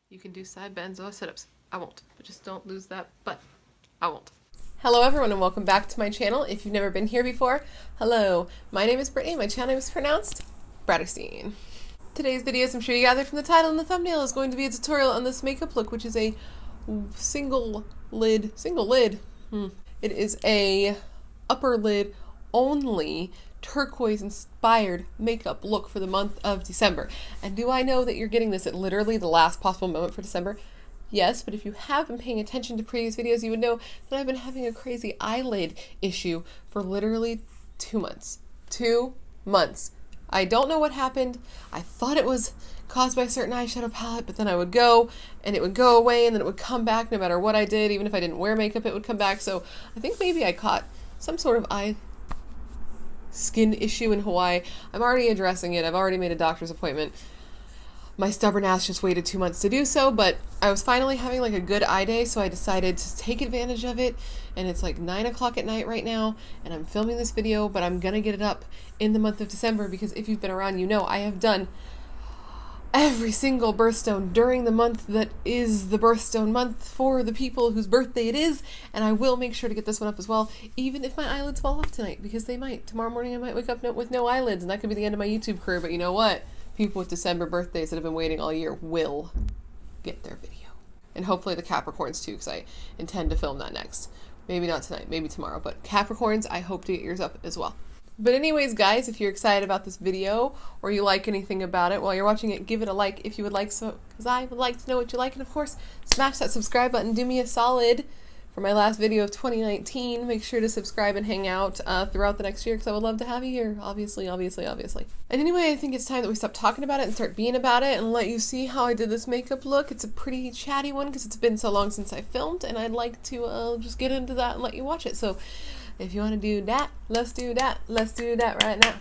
You can do side bends or sit-ups. I won't, but just don't lose that butt. I won't. Hello everyone and welcome back to my channel. If you've never been here before, hello. My name is Brittany. My channel name is pronounced BRATTERSTEIN. Today's video, as I'm sure you gathered from the title and the thumbnail, is going to be a tutorial on this makeup look, which is a single lid. It is a upper lid only turquoise inspired makeup look for the month of December. And do I know that you're getting this at literally the last possible moment for December? Yes, but if you have been paying attention to previous videos, you would know that I've been having a crazy eyelid issue for literally 2 months. 2 months. I don't know what happened. I thought it was caused by a certain eyeshadow palette, but then I would go and it would go away and then it would come back no matter what I did. Even if I didn't wear makeup, it would come back. So I think maybe I caught some sort of skin issue in Hawaii. I'm already addressing it. I've already made a doctor's appointment. My stubborn ass just waited 2 months to do so, but I was finally having like a good eye day, so I decided to take advantage of it. And it's like 9 o'clock at night right now, and I'm filming this video, but I'm gonna get it up in the month of December because if you've been around, you know I have done every single birthstone during the month that is the birthstone month for the people whose birthday it is, and I will make sure to get this one up as well, even if my eyelids fall off tonight, because they might. Tomorrow morning I might wake up with no eyelids, and that could be the end of my YouTube career, but you know what? People with December birthdays that have been waiting all year will get their video. And hopefully the Capricorns too, because I intend to film that next. Maybe not tonight, maybe tomorrow, but Capricorns, I hope to get yours up as well. But anyways, guys, if you're excited about this video or you like anything about it while you're watching it, give it a like if you would like so, because I would like to know what you like. And of course, smash that subscribe button. Do me a solid. For my last video of 2019, make sure to subscribe and hang out throughout the next year because I would love to have you here, obviously. And anyway, I think it's time that we stop talking about it and start being about it and let you see how I did this makeup look. It's a pretty chatty one because it's been so long since I filmed, and I'd like to just get into that and let you watch it. So if you want to do that, let's do that. Let's do that right now.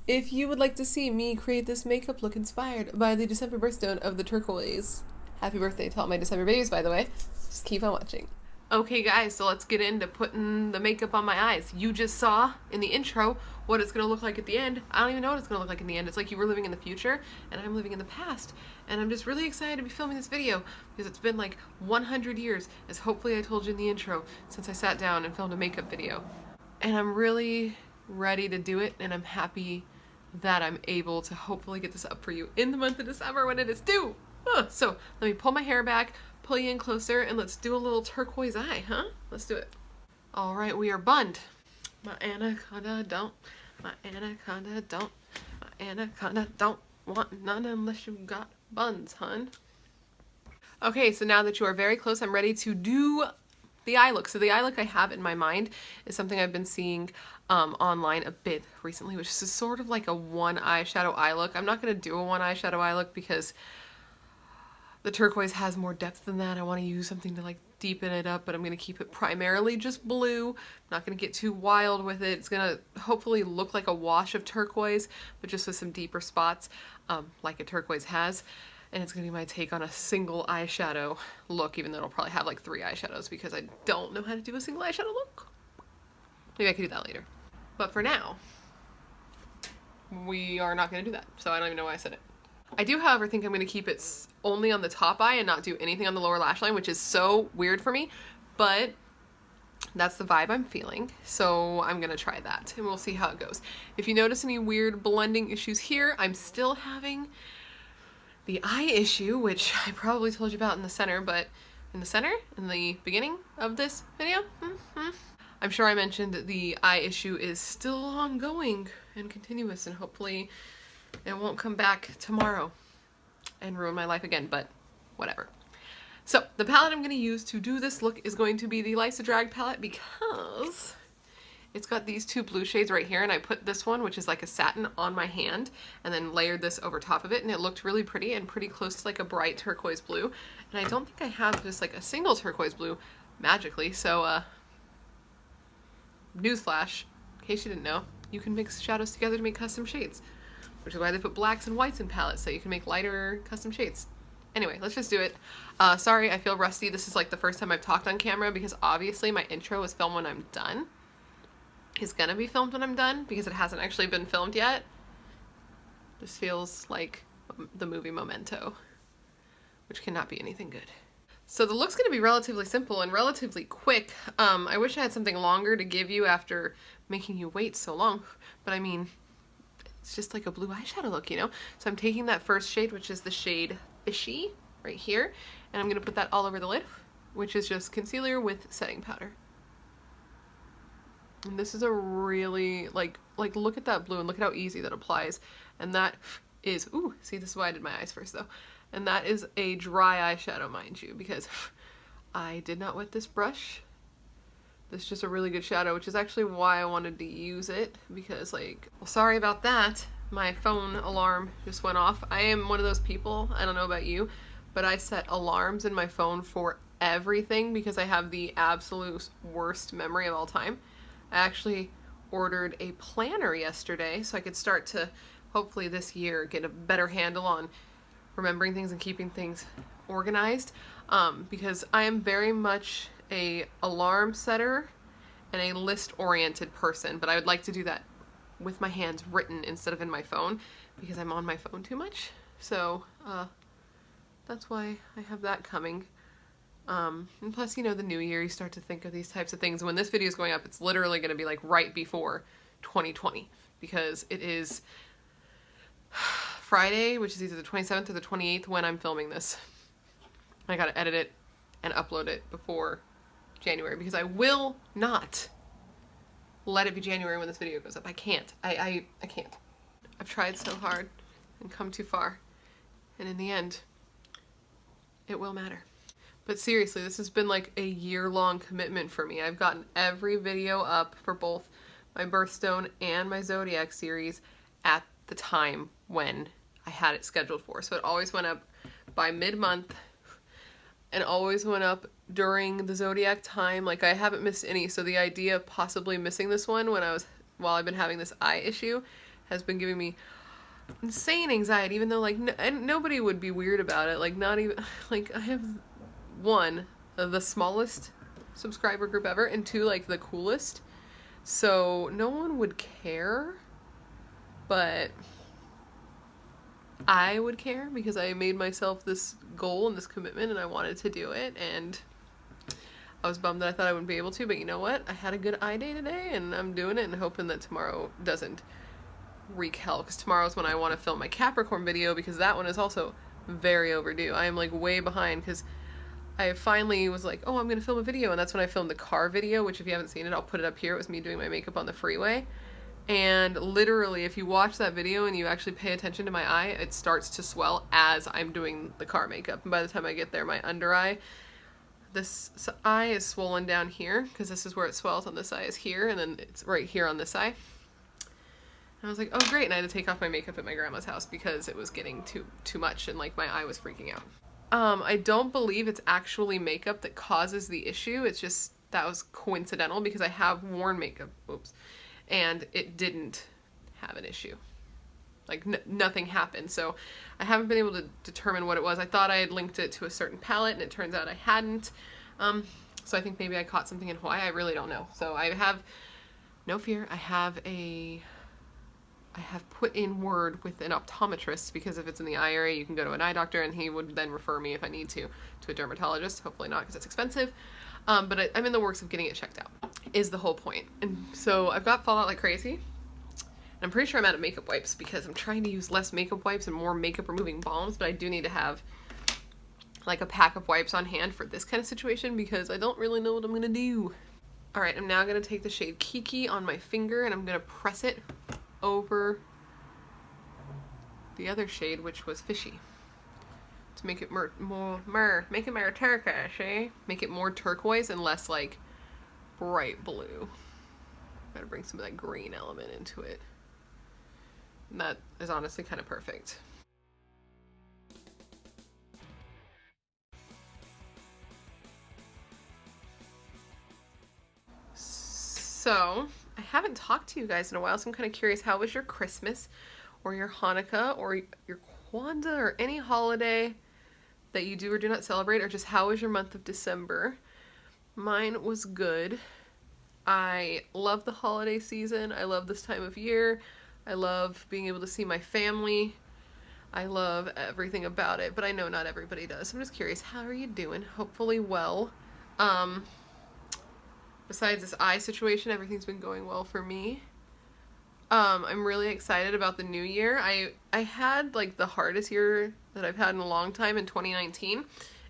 If you would like to see me create this makeup look inspired by the December birthstone of the Turquoise, happy birthday to all my December babies, by the way. Just keep on watching. Okay guys, so let's get into putting the makeup on my eyes. You just saw in the intro what it's going to look like at the end. I don't even know what it's going to look like in the end. It's like you were living in the future and I'm living in the past. And I'm just really excited to be filming this video because it's been like 100 years, as hopefully I told you in the intro, since I sat down and filmed a makeup video. And I'm really ready to do it, and I'm happy that I'm able to hopefully get this up for you in the month of December when it is due. So let me pull my hair back, pull you in closer, and let's do a little turquoise eye, huh? Let's do it. All right, we are bunned. My anaconda don't want none unless you got buns, hun. Okay, so now that you are very close, I'm ready to do the eye look. So the eye look I have in my mind is something I've been seeing online a bit recently, which is sort of like a one eyeshadow eye look. I'm not going to do a one eyeshadow eye look because the turquoise has more depth than that. I want to use something to like deepen it up, but I'm going to keep it primarily just blue. I'm not going to get too wild with it. It's going to hopefully look like a wash of turquoise, but just with some deeper spots like a turquoise has. And it's going to be my take on a single eyeshadow look, even though it'll probably have like 3 eyeshadows because I don't know how to do a single eyeshadow look. Maybe I can do that later. But for now, we are not going to do that. So I don't even know why I said it. I do, however, think I'm going to keep it only on the top eye and not do anything on the lower lash line, which is so weird for me, but that's the vibe I'm feeling, so I'm going to try that, and we'll see how it goes. If you notice any weird blending issues here, I'm still having the eye issue, which I probably told you about in the center, but in the beginning of this video, I'm sure I mentioned the eye issue is still ongoing and continuous, and hopefully it won't come back tomorrow and ruin my life again, but whatever. So the palette I'm going to use to do this look is going to be the Lysa Drag palette because it's got these 2 blue shades right here, and I put this one, which is like a satin, on my hand and then layered this over top of it, and it looked really pretty and pretty close to like a bright turquoise blue. And I don't think I have just like a single turquoise blue magically, so newsflash, in case you didn't know, you can mix shadows together to make custom shades, which is why they put blacks and whites in palettes, so you can make lighter custom shades. Anyway, let's just do it. Sorry, I feel rusty. This is like the first time I've talked on camera because obviously my intro is filmed when I'm done. It's gonna be filmed when I'm done because it hasn't actually been filmed yet. This feels like the movie Memento, which cannot be anything good. So the look's going to be relatively simple and relatively quick. I wish I had something longer to give you after making you wait so long, but I mean, it's just like a blue eyeshadow look, you know? So I'm taking that first shade, which is the shade Fishy, right here, and I'm going to put that all over the lid, which is just concealer with setting powder. And this is a really, like look at that blue and look at how easy that applies. And that is, ooh, see, this is why I did my eyes first though. And that is a dry eyeshadow, mind you, because I did not wet this brush. This is just a really good shadow, which is actually why I wanted to use it, because like, well, sorry about that. My phone alarm just went off. I am one of those people, I don't know about you, but I set alarms in my phone for everything because I have the absolute worst memory of all time. I actually ordered a planner yesterday so I could start to, hopefully this year, get a better handle on remembering things and keeping things organized, because I am very much a alarm setter and a list-oriented person, but I would like to do that with my hands written instead of in my phone because I'm on my phone too much. So that's why I have that coming. And plus, you know, the new year, you start to think of these types of things. When this video is going up, it's literally going to be like right before 2020 because it is Friday, which is either the 27th or the 28th when I'm filming this. I got to edit it and upload it before January because I will not let it be January when this video goes up. I can't. I can't. I've tried so hard and come too far. And in the end, it will matter. But seriously, this has been like a year-long commitment for me. I've gotten every video up for both my Birthstone and my Zodiac series at the time when I had it scheduled for. So it always went up by mid-month and always went up during the Zodiac time. Like, I haven't missed any. So the idea of possibly missing this one while I've been having this eye issue has been giving me insane anxiety, even though like nobody would be weird about it. Like, not even, like, I have one, the smallest subscriber group ever, and two, like the coolest. So no one would care, but I would care because I made myself this goal and this commitment and I wanted to do it, and I was bummed that I thought I wouldn't be able to, but you know what? I had a good eye day today and I'm doing it and hoping that tomorrow doesn't wreak hell, because tomorrow's when I want to film my Capricorn video because that one is also very overdue. I am like way behind because I finally was like, oh, I'm going to film a video, and that's when I filmed the car video, which if you haven't seen it, I'll put it up here. It was me doing my makeup on the freeway. And literally, if you watch that video and you actually pay attention to my eye, it starts to swell as I'm doing the car makeup. And by the time I get there, my under eye, this eye is swollen down here, because this is where it swells on this eye is here, and then it's right here on this eye. And I was like, oh great, and I had to take off my makeup at my grandma's house because it was getting too much, and like my eye was freaking out. I don't believe it's actually makeup that causes the issue. It's just, that was coincidental because I have worn makeup, oops, and it didn't have an issue. Like nothing happened. So I haven't been able to determine what it was. I thought I had linked it to a certain palette and it turns out I hadn't. So I think maybe I caught something in Hawaii. I really don't know. So I have, no fear, I have put in word with an optometrist, because if it's in the eye area, you can go to an eye doctor and he would then refer me if I need to a dermatologist. Hopefully not, because it's expensive. But I'm in the works of getting it checked out, is the whole point. And so I've got fallout like crazy. And I'm pretty sure I'm out of makeup wipes because I'm trying to use less makeup wipes and more makeup removing balms, but I do need to have like a pack of wipes on hand for this kind of situation because I don't really know what I'm going to do. All right, I'm now going to take the shade Kiki on my finger and I'm going to press it over the other shade, which was Fishy, to make it more turquoise, eh? Make it more turquoise and less like bright blue. Gotta bring some of that green element into it. And that is honestly kind of perfect. So I haven't talked to you guys in a while, so I'm kind of curious, how was your Christmas or your Hanukkah or your Kwanzaa or any holiday that you do or do not celebrate, or just how was your month of December? Mine was good. I love the holiday season. I love this time of year. I love being able to see my family. I love everything about it, but I know not everybody does. So I'm just curious, how are you doing? Hopefully well. Besides this eye situation, everything's been going well for me. I'm really excited about the new year. I had like the hardest year that I've had in a long time in 2019,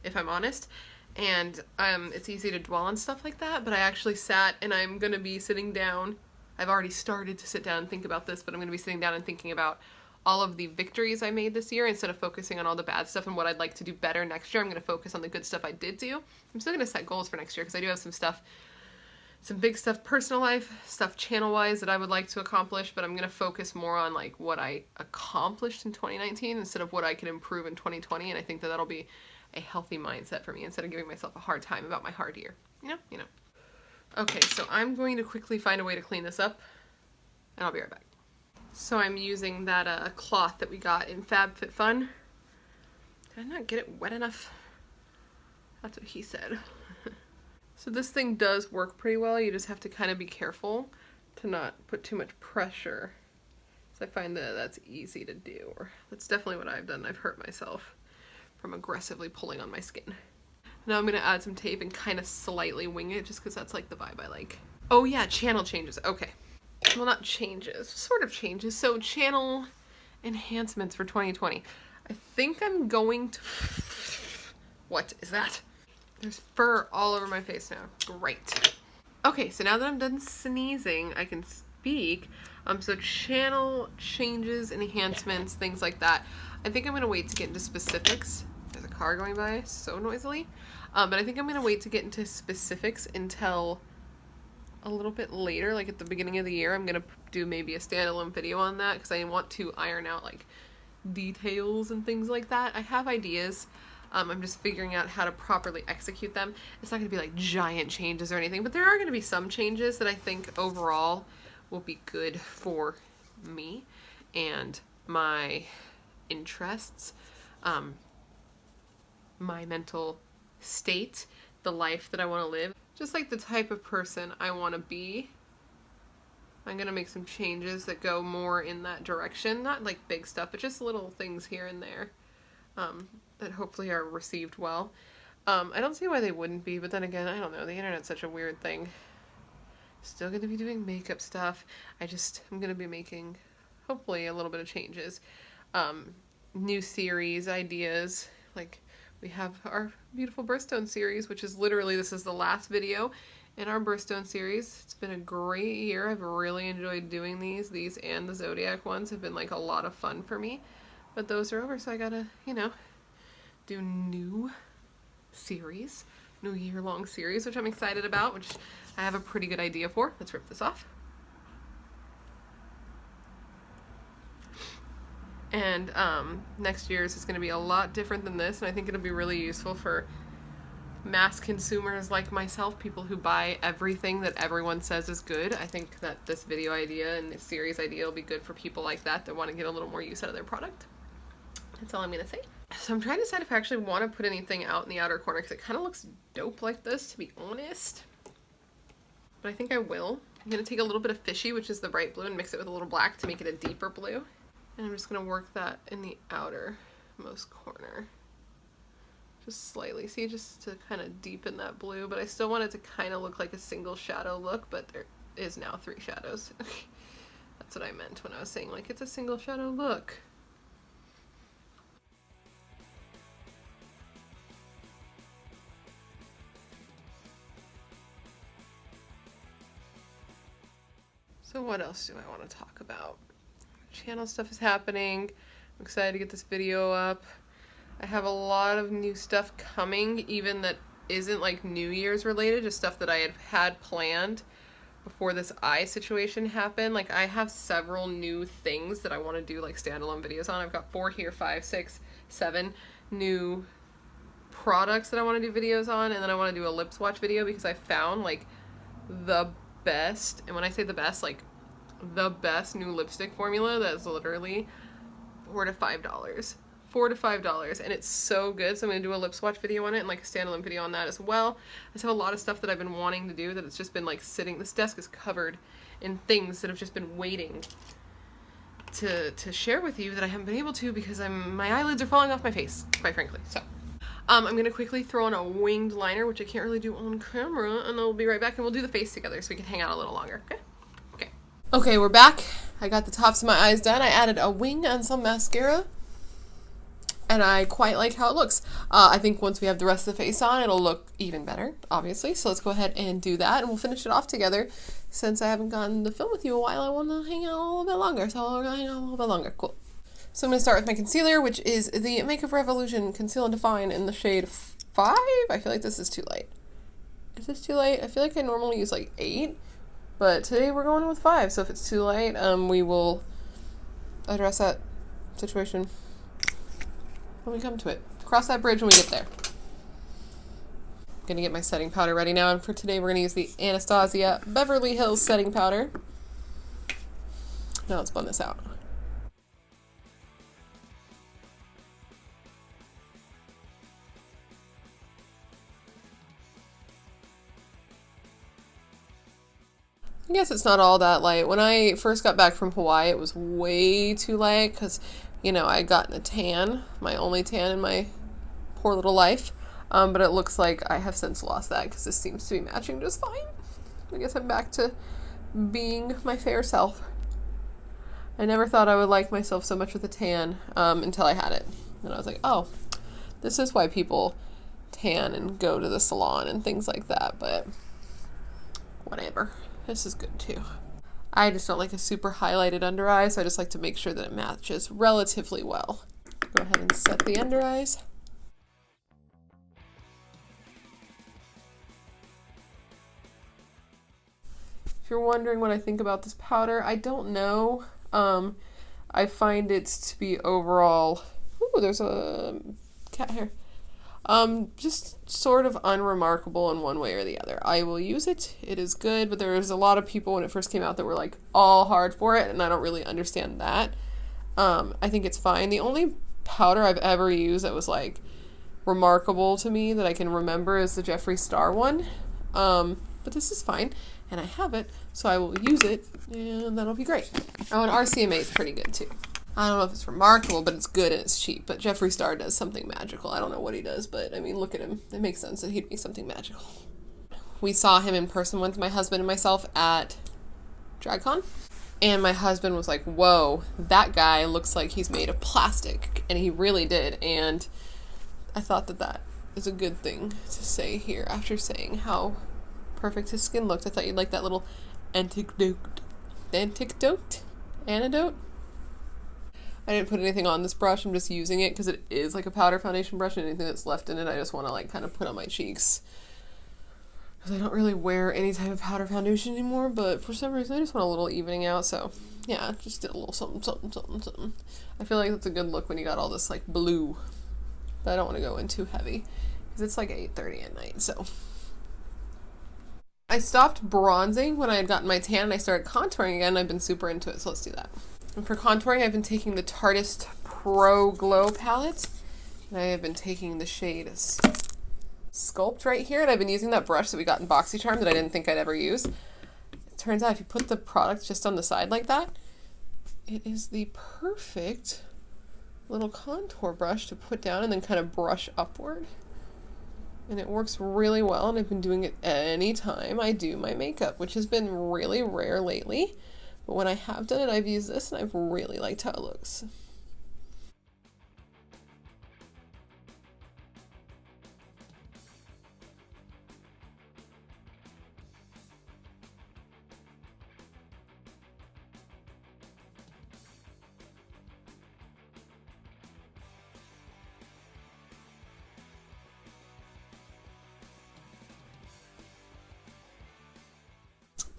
if I'm honest. And it's easy to dwell on stuff like that, but I actually sat, and I'm going to be sitting down. I've already started to sit down and think about this, but I'm going to be sitting down and thinking about all of the victories I made this year instead of focusing on all the bad stuff and what I'd like to do better next year. I'm going to focus on the good stuff I did do. I'm still going to set goals for next year because I do have some big stuff, personal life stuff, channel-wise, that I would like to accomplish, but I'm going to focus more on like what I accomplished in 2019 instead of what I can improve in 2020, and I think that that'll be a healthy mindset for me instead of giving myself a hard time about my hard year. You know. Okay, so I'm going to quickly find a way to clean this up, and I'll be right back. So I'm using that cloth that we got in FabFitFun. Did I not get it wet enough? That's what he said. So this thing does work pretty well. You just have to kind of be careful to not put too much pressure. So I find that that's easy to do. Or that's definitely what I've done. I've hurt myself from aggressively pulling on my skin. Now I'm going to add some tape and kind of slightly wing it just because that's like the vibe I like. Oh yeah, channel changes. Okay. Well, not changes. Sort of changes. So channel enhancements for 2020. I think I'm going to... What is that? There's fur all over my face now. Great. Okay, so now that I'm done sneezing, I can speak. So channel changes, enhancements, things like that. I think I'm going to wait to get into specifics. There's a car going by so noisily. But I think I'm going to wait to get into specifics until a little bit later, like at the beginning of the year. I'm going to do maybe a standalone video on that because I want to iron out like details and things like that. I have ideas. I'm just figuring out how to properly execute them. It's not going to be like giant changes or anything, but there are going to be some changes that I think overall will be good for me and my interests, my mental state, the life that I want to live, just like the type of person I want to be. I'm going to make some changes that go more in that direction, not like big stuff, but just little things here and there. That hopefully are received well. I don't see why they wouldn't be, but then again, I don't know. The internet's such a weird thing. Still going to be doing makeup stuff. I'm going to be making, hopefully, a little bit of changes. New series, ideas. Like, we have our beautiful Birthstone series, which is literally, this is the last video in our Birthstone series. It's been a great year. I've really enjoyed doing these. These and the Zodiac ones have been, like, a lot of fun for me. But those are over, so I gotta, do new series, new year-long series, which I'm excited about, which I have a pretty good idea for. Let's rip this off. And next year's is going to be a lot different than this, and I think it'll be really useful for mass consumers like myself, people who buy everything that everyone says is good. I think that this video idea and this series idea will be good for people like that want to get a little more use out of their product. That's all I'm going to say. So I'm trying to decide if I actually want to put anything out in the outer corner because it kind of looks dope like this, to be honest. But I think I will. I'm going to take a little bit of fishy, which is the bright blue, and mix it with a little black to make it a deeper blue. And I'm just going to work that in the outermost corner. Just slightly. See, just to kind of deepen that blue. But I still want it to kind of look like a single shadow look, but there is now 3 shadows. That's what I meant when I was saying, like, it's a single shadow look. So what else do I want to talk about? Channel stuff is happening. I'm excited to get this video up. I have a lot of new stuff coming, even that isn't like New Year's related, just stuff that I had planned before this eye situation happened. Like, I have several new things that I want to do like standalone videos on. I've got 4 here, 5, 6, 7 new products that I want to do videos on, and then I want to do a lip swatch video because I found like the best, and when I say the best, like the best new lipstick formula that's literally $4 to $5. $4 to $5, and it's so good. So I'm gonna do a lip swatch video on it and like a standalone video on that as well. I just have a lot of stuff that I've been wanting to do that it's just been like sitting. This desk is covered in things that have just been waiting to share with you that I haven't been able to because my eyelids are falling off my face, quite frankly. So I'm gonna quickly throw on a winged liner, which I can't really do on camera, and I'll be right back and we'll do the face together so we can hang out a little longer. Okay, we're back. I got the tops of my eyes done. I added a wing and some mascara, and I quite like how it looks. I think once we have the rest of the face on, it'll look even better, obviously. So let's go ahead and do that, and we'll finish it off together. Since I haven't gotten to film with you a while, I want to hang out a little bit longer, so we're going to hang out a little bit longer. Cool. So I'm going to start with my concealer, which is the Makeup Revolution Conceal and Define in the shade 5. I feel like this is too light. Is this too light? I feel like I normally use like 8. But today we're going with 5, so if it's too light, we will address that situation when we come to it. Cross that bridge when we get there. I'm gonna get my setting powder ready now, and for today we're gonna use the Anastasia Beverly Hills setting powder. Now let's blend this out. I guess it's not all that light. When I first got back from Hawaii, it was way too light because, you know, I had gotten a tan, my only tan in my poor little life. But it looks like I have since lost that because this seems to be matching just fine. I guess I'm back to being my fair self. I never thought I would like myself so much with a tan until I had it. And I was like, oh, this is why people tan and go to the salon and things like that. But whatever. This is good too. I just don't like a super highlighted under eye, so I just like to make sure that it matches relatively well. Go ahead and set the under eyes. If you're wondering what I think about this powder, I don't know. I find it to be overall... Ooh, there's a cat hair. Just sort of unremarkable in one way or the other. I will use it. It is good, but there was a lot of people when it first came out that were like all hard for it, and I don't really understand that. I think it's fine. The only powder I've ever used that was like remarkable to me that I can remember is the Jeffree Star one. But this is fine, and I have it, so I will use it, and that'll be great. Oh, and RCMA is pretty good too. I don't know if it's remarkable, but it's good and it's cheap. But Jeffree Star does something magical. I don't know what he does, but I mean, look at him. It makes sense that he'd be something magical. We saw him in person once, my husband and myself, at DragCon. And my husband was like, whoa, that guy looks like he's made of plastic. And he really did. And I thought that that is a good thing to say here after saying how perfect his skin looked. I thought you'd like that little anecdote? I didn't put anything on this brush. I'm just using it because it is like a powder foundation brush, and anything that's left in it I just want to like kind of put on my cheeks. Because I don't really wear any type of powder foundation anymore, but for some reason I just want a little evening out, so yeah, just did a little something, something, something, something. I feel like that's a good look when you got all this like blue, but I don't want to go in too heavy because it's like 8:30 at night, so. I stopped bronzing when I had gotten my tan and I started contouring again. I've been super into it, so let's do that. And for contouring, I've been taking the Tarteist Pro Glow palette, and I have been taking the shade Sculpt right here, and I've been using that brush that we got in BoxyCharm that I didn't think I'd ever use. It turns out if you put the product just on the side like that, it is the perfect little contour brush to put down and then kind of brush upward. And it works really well, and I've been doing it anytime I do my makeup, which has been really rare lately. But when I have done it, I've used this, and I've really liked how it looks.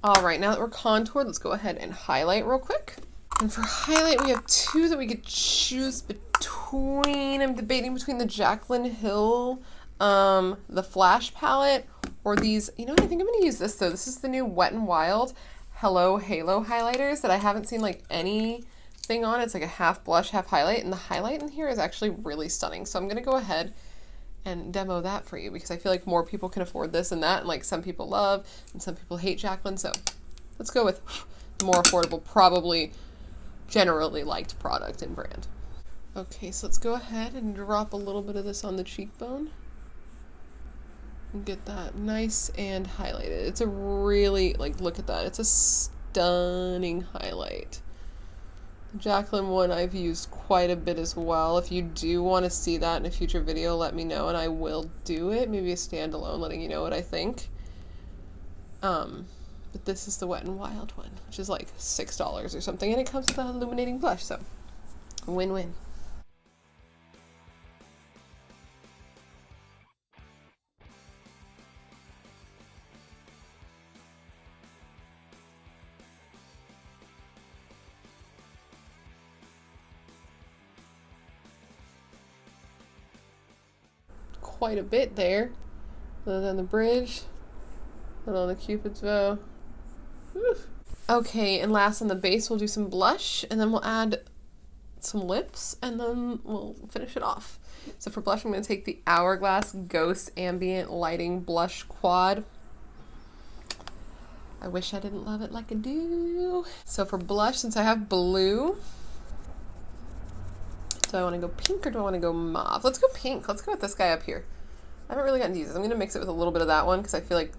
All right, now that we're contoured, let's go ahead and highlight real quick. And for highlight, we have two that we could choose between. I'm debating between the Jaclyn Hill, the Flash palette, or these. You know what? I think I'm going to use this, though. This is the new Wet n Wild Hello Halo highlighters that I haven't seen, like, anything on. It's like a half blush, half highlight, and the highlight in here is actually really stunning. So I'm going to go ahead and demo that for you because I feel like more people can afford this and that, and like some people love and some people hate Jaclyn, so let's go with the more affordable, probably generally liked product and brand. Okay, so let's go ahead and drop a little bit of this on the cheekbone and get that nice and highlighted. It's a really, like, look at that. It's a stunning highlight. The Jacqueline one I've used quite a bit as well. If you do want to see that in a future video, let me know and I will do it. Maybe a standalone, letting you know what I think. But this is the Wet n Wild one, which is like $6 or something, and it comes with an illuminating blush, so win-win. Quite a bit there. And on the bridge, and on the Cupid's bow. Whew. Okay, and last on the base, we'll do some blush, and then we'll add some lips, and then we'll finish it off. So for blush, I'm going to take the Hourglass Ghost Ambient Lighting Blush Quad. I wish I didn't love it like I do. So for blush, since I have blue, do I want to go pink or do I want to go mauve? Let's go pink. Let's go with this guy up here. I haven't really gotten to use this. I'm going to mix it with a little bit of that one because I feel like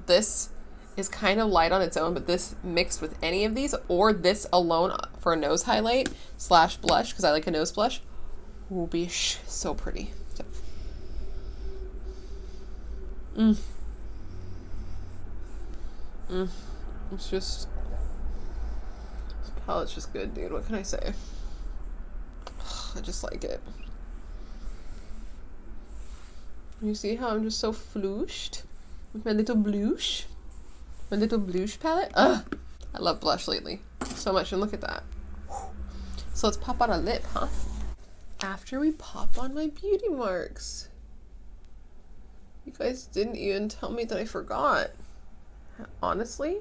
this is kind of light on its own, but this mixed with any of these or this alone for a nose highlight slash blush, because I like a nose blush, will be so pretty. So. It's just, this palette's just good, dude. What can I say? I just like it. You see how I'm just so flooshed with my little blush? My little blush palette? Ugh! I love blush lately so much, and look at that. So let's pop on a lip, huh? After we pop on my beauty marks. You guys didn't even tell me that I forgot. Honestly,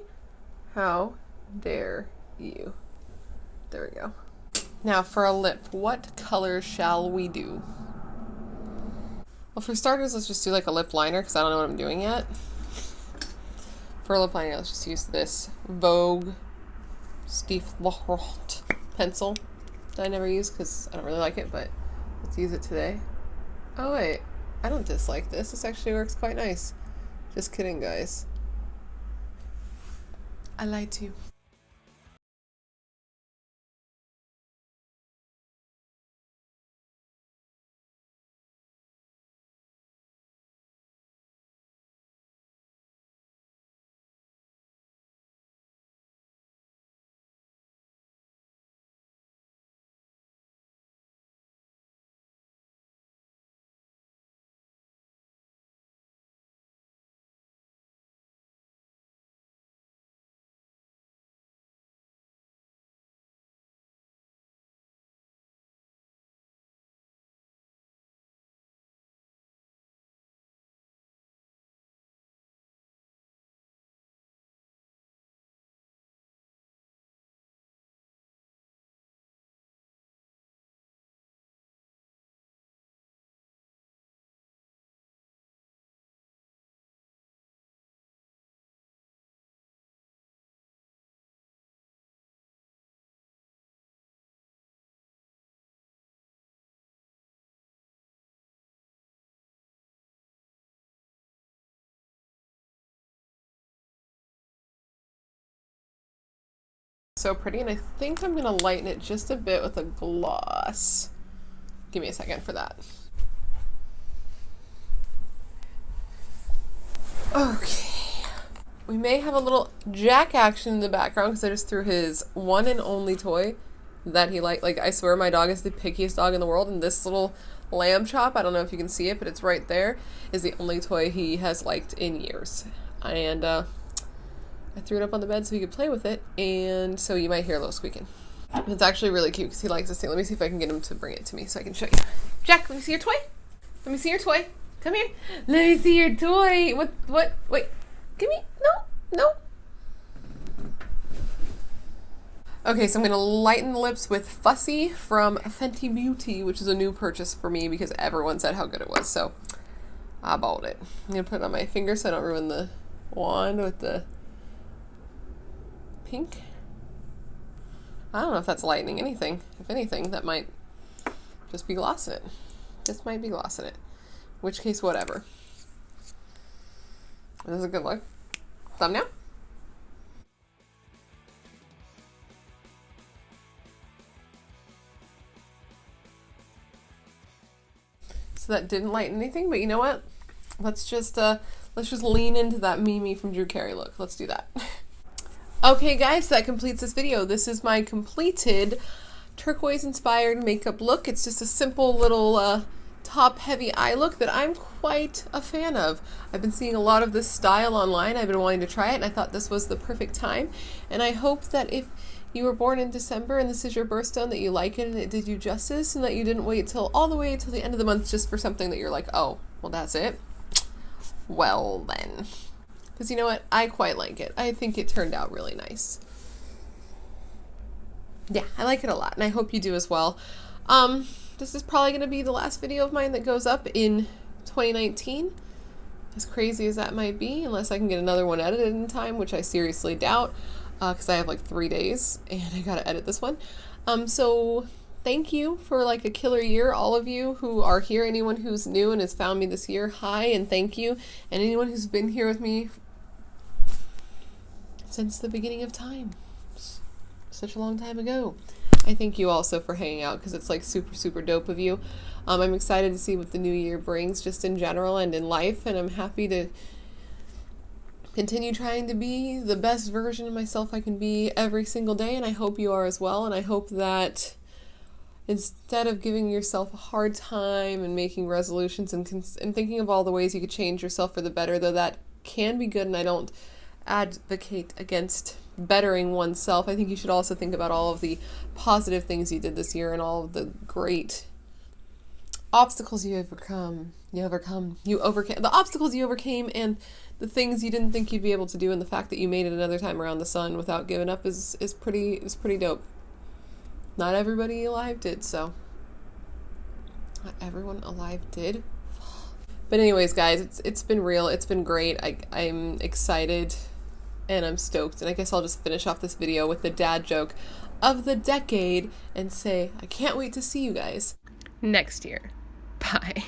how dare you? There we go. Now for a lip, what color shall we do? Well, for starters, let's just do like a lip liner because I don't know what I'm doing yet. For a lip liner, let's just use this Vogue Steve Laurent pencil that I never use because I don't really like it, but let's use it today. Oh wait, I don't dislike this. This actually works quite nice. Just kidding, guys. I lied to you. So pretty, and I think I'm gonna lighten it just a bit with a gloss. Give me a second for that. Okay. We may have a little Jack action in the background because I just threw his one and only toy that he liked. Like, I swear my dog is the pickiest dog in the world, and this little lamb chop, I don't know if you can see it, but it's right there, is the only toy he has liked in years. And I threw it up on the bed so he could play with it, and so you might hear a little squeaking. It's actually really cute because he likes this thing. Let me see if I can get him to bring it to me so I can show you. Jack, let me see your toy. Let me see your toy. Come here. Let me see your toy. What? Wait. Give me. No. Okay, so I'm going to lighten the lips with Fussy from Fenty Beauty, which is a new purchase for me because everyone said how good it was, so I bought it. I'm going to put it on my finger so I don't ruin the wand with the pink. I don't know if that's lightening anything. If anything, that might just be gloss in it. This might be gloss in it. In which case, whatever. This is a good look. Thumbnail? So that didn't lighten anything, but you know what? Let's just lean into that Mimi from Drew Carey look. Let's do that. Okay guys, that completes this video. This is my completed turquoise inspired makeup look. It's just a simple little top heavy eye look that I'm quite a fan of. I've been seeing a lot of this style online. I've been wanting to try it, and I thought this was the perfect time. And I hope that if you were born in December and this is your birthstone, that you like it and it did you justice, and that you didn't wait till all the way till the end of the month just for something that you're like, oh, well that's it. Well then. Because you know what? I quite like it. I think it turned out really nice. Yeah, I like it a lot, and I hope you do as well. This is probably going to be the last video of mine that goes up in 2019. As crazy as that might be, unless I can get another one edited in time, which I seriously doubt, because I have like 3 days, and I gotta edit this one. So thank you for like a killer year, all of you who are here. Anyone who's new and has found me this year, hi and thank you. And anyone who's been here with me since the beginning of time, such a long time ago, I thank you also for hanging out, because it's like super dope of you. I'm excited to see what the new year brings just in general and in life, and I'm happy to continue trying to be the best version of myself I can be every single day, and I hope you are as well. And I hope that instead of giving yourself a hard time and making resolutions and thinking of all the ways you could change yourself for the better, though that can be good, and I don't advocate against bettering oneself, I think you should also think about all of the positive things you did this year and all of the great obstacles you overcame, the obstacles you overcame, and the things you didn't think you'd be able to do, and the fact that you made it another time around the sun without giving up is pretty dope. Not everybody alive did, so. Not everyone alive did. But anyways, guys, it's been real. It's been great. I'm excited and I'm stoked. And I guess I'll just finish off this video with the dad joke of the decade and say, I can't wait to see you guys next year. Bye.